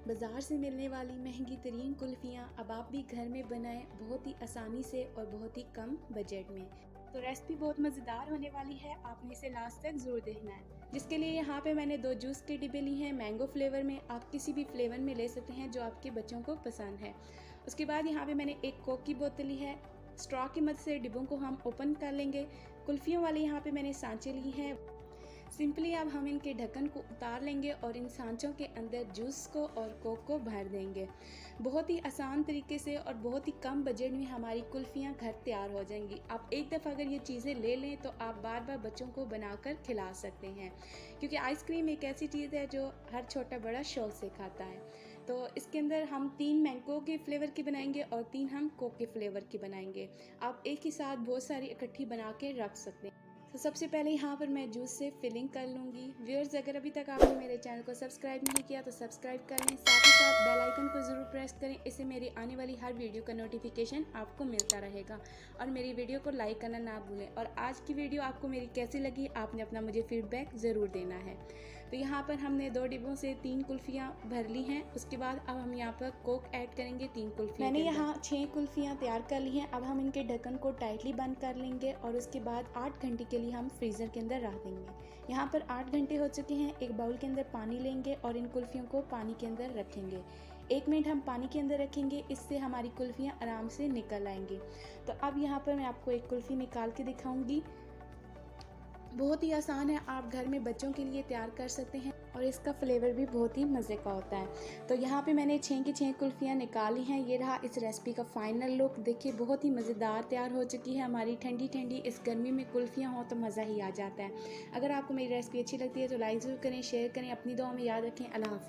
बाज़ार से मिलने वाली महंगी तरीन कुल्फ़ियाँ अब आप भी घर में बनाएं बहुत ही आसानी से और बहुत ही कम बजट में। तो रेसिपी बहुत मज़ेदार होने वाली है, आपने इसे लास्ट तक ज़रूर देखना है। जिसके लिए यहाँ पे मैंने 2 जूस के डिब्बे लिए हैं मैंगो फ्लेवर में, आप किसी भी फ्लेवर में ले सकते हैं जो आपके बच्चों को पसंद है। उसके बाद यहाँ पे मैंने एक कोक की बोतल ली है, स्ट्रॉ की मदद से डिब्बों को हम ओपन कर लेंगे। कुल्फ़ियों वाले यहाँ पे मैंने सांचे लिए हैं। सिंपली अब हम इनके ढक्कन को उतार लेंगे और इन सांचों के अंदर जूस को और कोक को भर देंगे। बहुत ही आसान तरीके से और बहुत ही कम बजट में हमारी कुल्फ़ियाँ घर तैयार हो जाएंगी। आप एक दफ़ा अगर ये चीज़ें ले लें तो आप बार बार बच्चों को बनाकर खिला सकते हैं, क्योंकि आइसक्रीम एक ऐसी चीज़ है जो हर छोटा बड़ा शौक से खाता है। तो इसके अंदर हम 3 मैंगो के फ्लेवर की बनाएंगे और 3 हम कोक के फ्लेवर की बनाएंगे। आप एक ही साथ बहुत सारी इकट्ठी बना के रख सकते हैं। तो सबसे पहले यहाँ पर मैं जूस से फिलिंग कर लूँगी। व्यूअर्स, अगर अभी तक आपने मेरे चैनल को सब्सक्राइब नहीं किया तो सब्सक्राइब कर लें, साथ ही साथ बेल आइकन को ज़रूर प्रेस करें, इससे मेरी आने वाली हर वीडियो का नोटिफिकेशन आपको मिलता रहेगा। और मेरी वीडियो को लाइक करना ना भूलें। और आज की वीडियो आपको मेरी कैसी लगी, आपने अपना मुझे फीडबैक ज़रूर देना है। तो यहाँ पर हमने 2 डिब्बों से 3 कुल्फ़ियाँ भर ली हैं। उसके बाद अब हम यहाँ पर कोक ऐड करेंगे 3 कुल्फ़ियाँ। मैंने यहाँ 6 कुल्फ़ियाँ तैयार कर ली हैं। अब हम इनके ढक्कन को टाइटली बंद कर लेंगे और उसके बाद 8 घंटे के लिए हम फ्रीज़र के अंदर रख देंगे। यहाँ पर 8 घंटे हो चुके हैं। एक बाउल के अंदर पानी लेंगे और इन कुल्फ़ियों को पानी के अंदर रखेंगे। 1 मिनट हम पानी के अंदर रखेंगे, इससे हमारी कुल्फ़ियाँ आराम से निकल आएंगी। तो अब यहाँ पर मैं आपको एक कुल्फ़ी निकाल के दिखाऊंगी। बहुत ही आसान है, आप घर में बच्चों के लिए तैयार कर सकते हैं और इसका फ्लेवर भी बहुत ही मज़े का होता है। तो यहाँ पे मैंने 6 की 6 कुल्फ़ियाँ निकाली हैं। ये रहा इस रेसिपी का फाइनल लुक। देखिए बहुत ही मज़ेदार तैयार हो चुकी है हमारी ठंडी ठंडी इस गर्मी में कुल्फ़ियाँ हो तो मज़ा ही आ जाता है। अगर आपको मेरी रेसिपी अच्छी लगती है तो लाइक ज़रूर करें, शेयर करें, अपनी दुआ में याद रखें। अल्लाह हाफ़िज़।